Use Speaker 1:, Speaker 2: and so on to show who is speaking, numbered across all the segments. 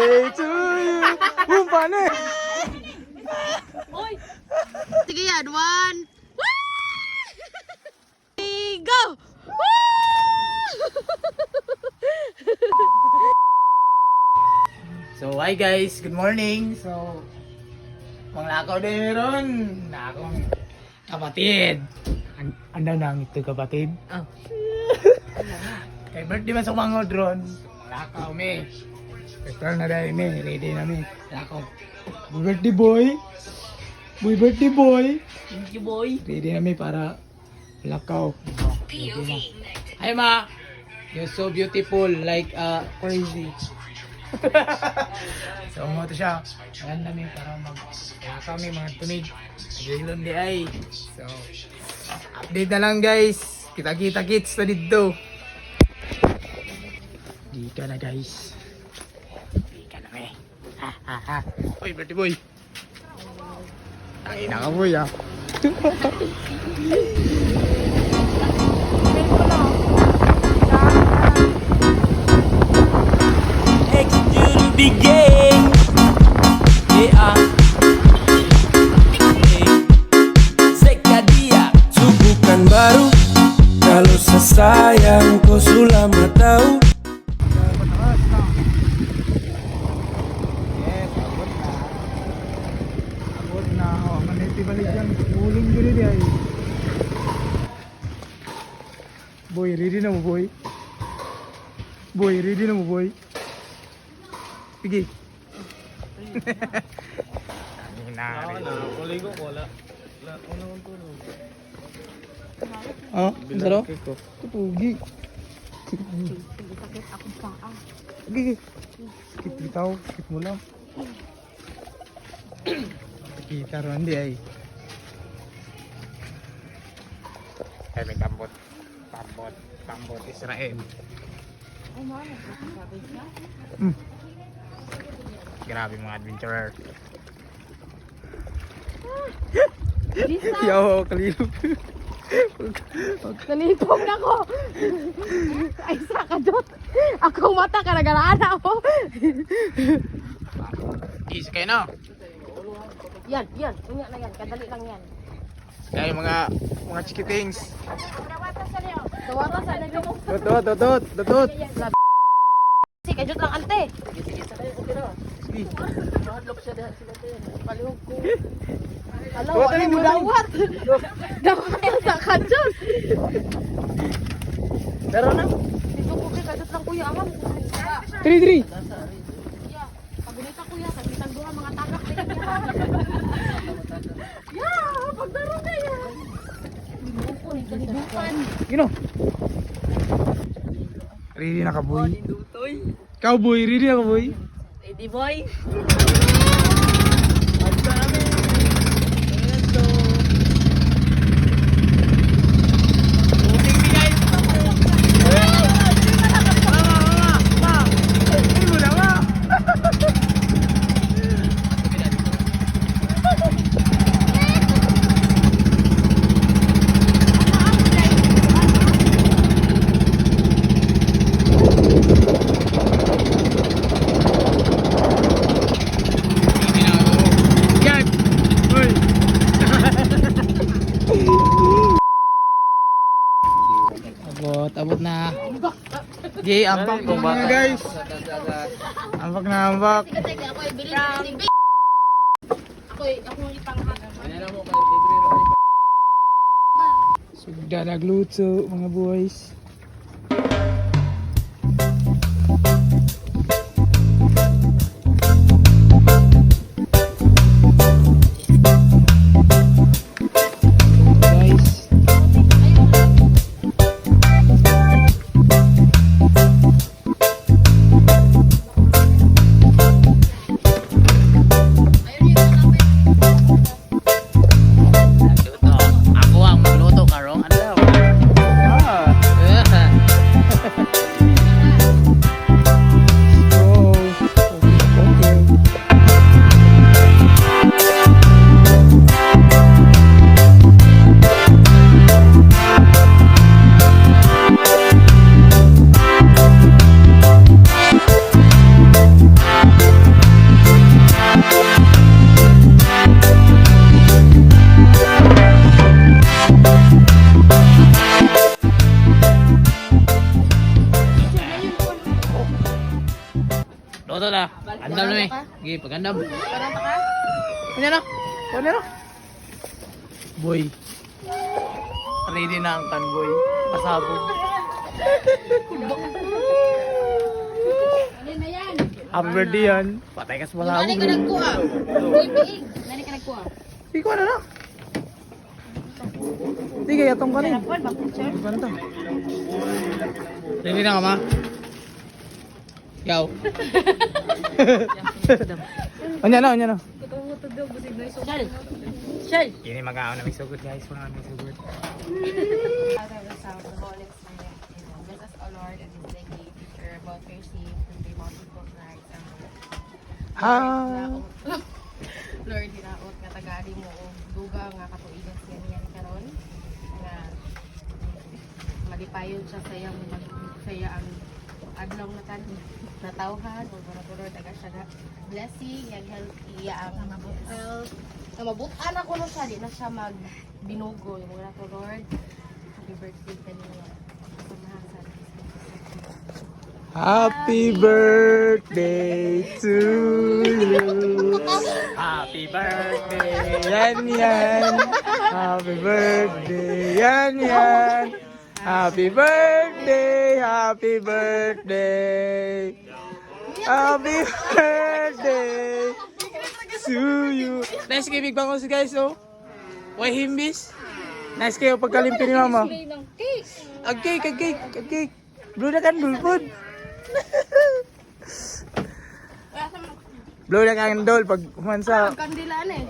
Speaker 1: birthday to you. Boom, paano eh?
Speaker 2: Oy! Sige yan, one. Go!
Speaker 1: So, hi guys, good morning. So, panglakaw din ron na akong kapatid. Ano na ang ito kapatid?
Speaker 2: Oh.
Speaker 1: Kay birthday man sa mga drone. Lakaw me. Ito na dahil me, ready na me. Lakaw. Birthday boy. Birthday boy.
Speaker 2: Thank you, boy.
Speaker 1: Ready na me para lakaw. Hi ma. You're so beautiful like crazy. So mo to siya. Ayan namin para mag-lakaw me mga tunig. Nagilon di ay. So update na lang guys. Kita-kita kits na dito. Di ka na guys. Di ka na me. Ha ha ha. Uy, birthday boy. Ay, naka boy ah.
Speaker 3: Bigay yeah. Sekadia subukan baru kalau sesayang kau sulama tahu.
Speaker 1: Yes, abot na. Abot na. Oh, maniti balik yan. Uling gini dia. Boy, ready na mo boy. Boy, ready na mo boy. Sige. Oh, saro? Pugi.
Speaker 2: Sakit akong paa.
Speaker 1: Sige. Skip bitaw, skip mo lang. Kita ron di ay. Ay may tambot. Tambot Israel. Grabe mga adventurer. Yo, kalilip.
Speaker 2: Nalipong na ko. Ay, sakadot. Akong mata ka nagalaan ako.
Speaker 1: Easy kayo no?
Speaker 2: Yan. Unya na yan. Kadali lang yan.
Speaker 1: Kaya mga chikitings.
Speaker 2: Tawata sa nagyo.
Speaker 1: Dot.
Speaker 2: Si kajut lang ante.
Speaker 1: Sige.
Speaker 2: Palihog ko. Hello,
Speaker 1: Dawat mo
Speaker 2: dawat. Dawat sa kajut.
Speaker 1: Pero na.
Speaker 2: Dito ko kay kajut lang kuya amam.
Speaker 1: 3.
Speaker 2: Ya, pagulita kuya, kagitan duha mga tagak. Ya, pagdaro na yan. Kalibukan.
Speaker 1: Gino. Ready na ka boy. Cowboy, ready na ka boy.
Speaker 2: Ready boy.
Speaker 1: Abot na. Gay, ambak ko mga guys. Ambak na ambak.
Speaker 2: Sige, ako ay bilhin ng TV. Ako ang ipanghat.
Speaker 1: Sugda nagluto mga boys. Guys.
Speaker 4: Ako ang magluto karong ano daw?
Speaker 1: Loto na. Andam na, Sige, pag-andam.
Speaker 2: Parang ka?
Speaker 1: Kanya na. Kanya na. Boy. Ready na ang kan, boy. Pasabog.
Speaker 2: Ano na yan?
Speaker 1: Happy birthday yan. Patay ka sa pasabog.
Speaker 2: Nani ka nagkuha? Biig. Nani ka nagkuha?
Speaker 1: Sige ko na na. Sige, atong ka rin.
Speaker 2: Harapan, mag-picture.
Speaker 1: Sige na to. Ready na ka, ma? Yaw. Anya na.
Speaker 2: Shell. Shell.
Speaker 1: Ini mag-aon na may sugod, guys. Mga may sugod.
Speaker 4: Out of the sound, the Holy Spirit, bless us, O Lord, and this day teacher about your seed and the multiple nights and Lord, hinaot nga tagali mo o duga nga katuigan siya niya ni karon nga malipayon siya sa iyang saya ang adlaw na tan natawhan o para to Lord taga siya nga blessing yang healthy ang health na mabutan ako no siya di na siya magbinugo yung mga to Lord. Happy birthday kanina. Samahan.
Speaker 1: Happy birthday to you. Happy birthday, yan. Happy birthday, yan. Happy birthday, happy birthday. Happy birthday to you. Nice kayo, big bangos guys, oh. Why himbis? Nice kayo pagkalimpi ni mama. Ag cake. Blow na candle food. Blow na candle pag humansa.
Speaker 2: Kandilaan eh.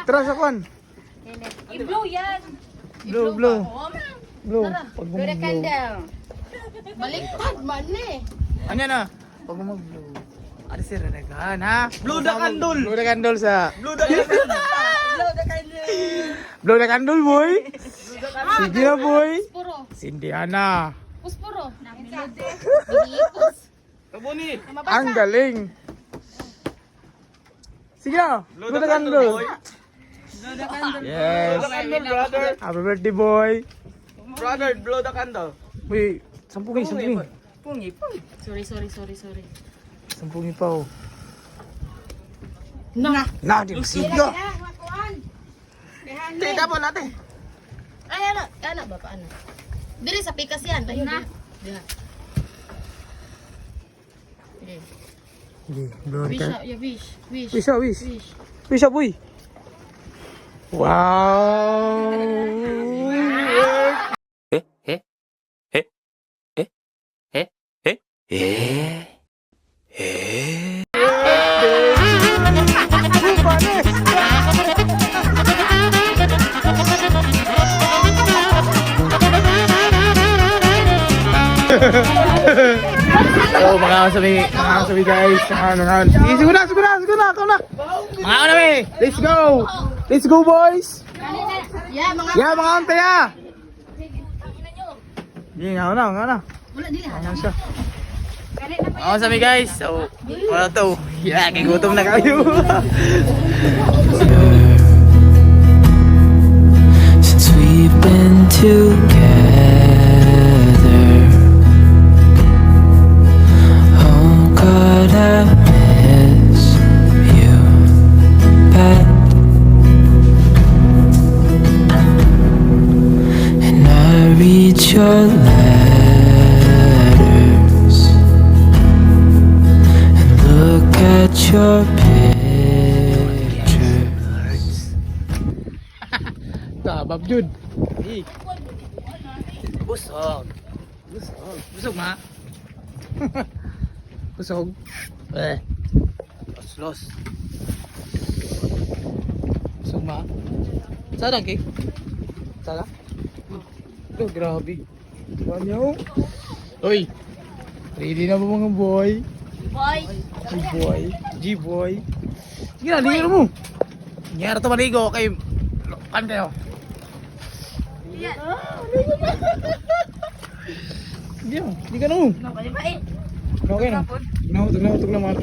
Speaker 1: Tara sa kwan.
Speaker 2: I-blow yan.
Speaker 1: Blow. Pag
Speaker 2: Blow the
Speaker 1: mag-blow.
Speaker 2: candle. Baliktad man eh.
Speaker 1: Anya na? Pag mag-blow. Ano si Renegan, ha? Blow the candle. Blow the candle sa... Blow the candle, boy. Sige na, boy.
Speaker 2: Puro.
Speaker 1: Sindiana.
Speaker 2: Puspuro. Bigipos.
Speaker 1: Ang galing. Sige na. Blow the candle. Yes. Happy birthday, boy.
Speaker 5: Brother, blow the candle.
Speaker 1: Uy, sampungin.
Speaker 2: Sorry.
Speaker 1: Sampungin pa, oh.
Speaker 2: Na.
Speaker 1: Na, di masiga.
Speaker 5: Tita po natin.
Speaker 2: Ay, ano ba paano? Dili sa pikas yan. Tayo na. Diha.
Speaker 1: Sige, blow the candle.
Speaker 2: Wish.
Speaker 1: Wish, boy. Wow. So, mga kasabi guys, sige, siguro na, ako na. Mga kasabi, let's go boys. Yeah, mga ante ya. Sige, nga na.
Speaker 2: Wala dili.
Speaker 1: Ayan siya. Mga kasabi guys, so, wala to. Yeah, kigutom na kayo.
Speaker 3: Since we've been together, oh God, I miss you bad, and I read your letters and look at your pictures.
Speaker 1: Tabab Jud. Busog, ma. Busog. Los. Busog, ma. Sada cake? Sada? Oh, grabe. Banyaw. Uy. Ready na ba mga boy? G-boy. Sige na, ligo mo. Nyara to maligo kay... Kan kayo. Hindi ka na mo. Okay na. Tugnaw naman.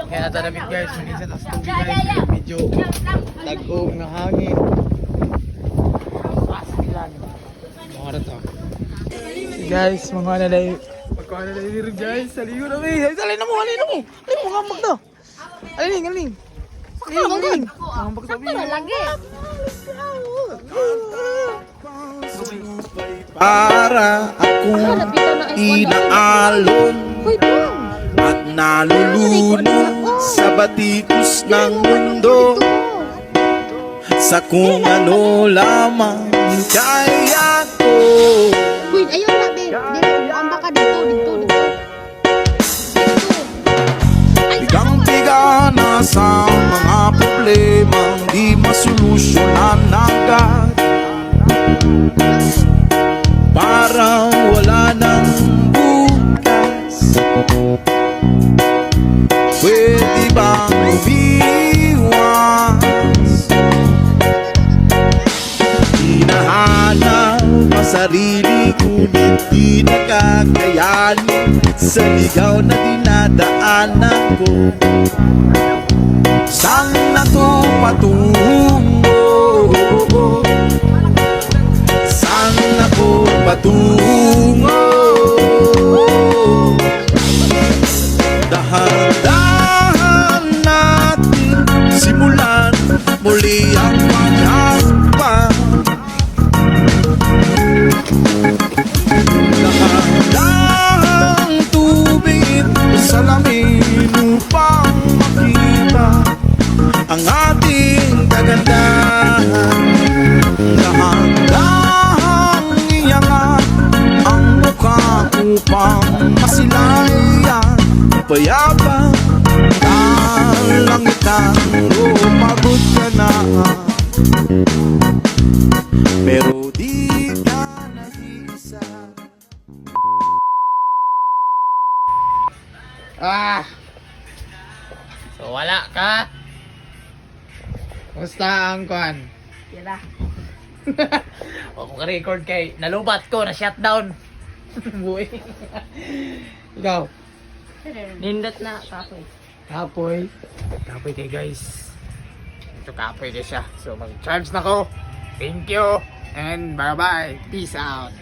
Speaker 1: Kaya natanamit guys, minsan tas tubig guys, medyo tag-og ng hangin. Pasilan. Mga to. Guys, mga nalay Kuha na rin guys. Saligo na may. Alin na mo. Alin mo kambag to. Alin. Kambag sabi.
Speaker 2: Ano lagi?
Speaker 6: Para akong inaalon
Speaker 2: Uy, bang!
Speaker 6: at nalulunod sa batikos ng mundo, sa kung ano lamang kaya ko.
Speaker 2: Uy, ayun na, be. Dito, amba ka dito.
Speaker 6: Bigang-biga na sa mga problemang di masolusyonan agad, parang wala nang bukas. Pwede bang umiwas? Hinahanap ang sarili, ngunit di nakakayanin sa ligaw na dinadaanan ko. Saan na to patungo? Saan ako patungo? Dahan-dahan natin simulan muli ang paghahakbang. Dahan-dahang tubig sa lamin upang makita ang ating kagandahan. Dahan-dahang iyangat ang mukha upang masilayan payapa kalangitan. Pagod ka na, pero di ka nag-iisa.
Speaker 1: So wala ka. Kumusta ang kwan?
Speaker 4: Yala.
Speaker 1: O kung ka-record kay nalubat ko na shutdown. Buhay. Ikaw.
Speaker 4: Nindot na kapoy.
Speaker 1: Kapoy kay guys. Ito kapoy kay siya. So mag-charge na ko. Thank you and bye bye. Peace out.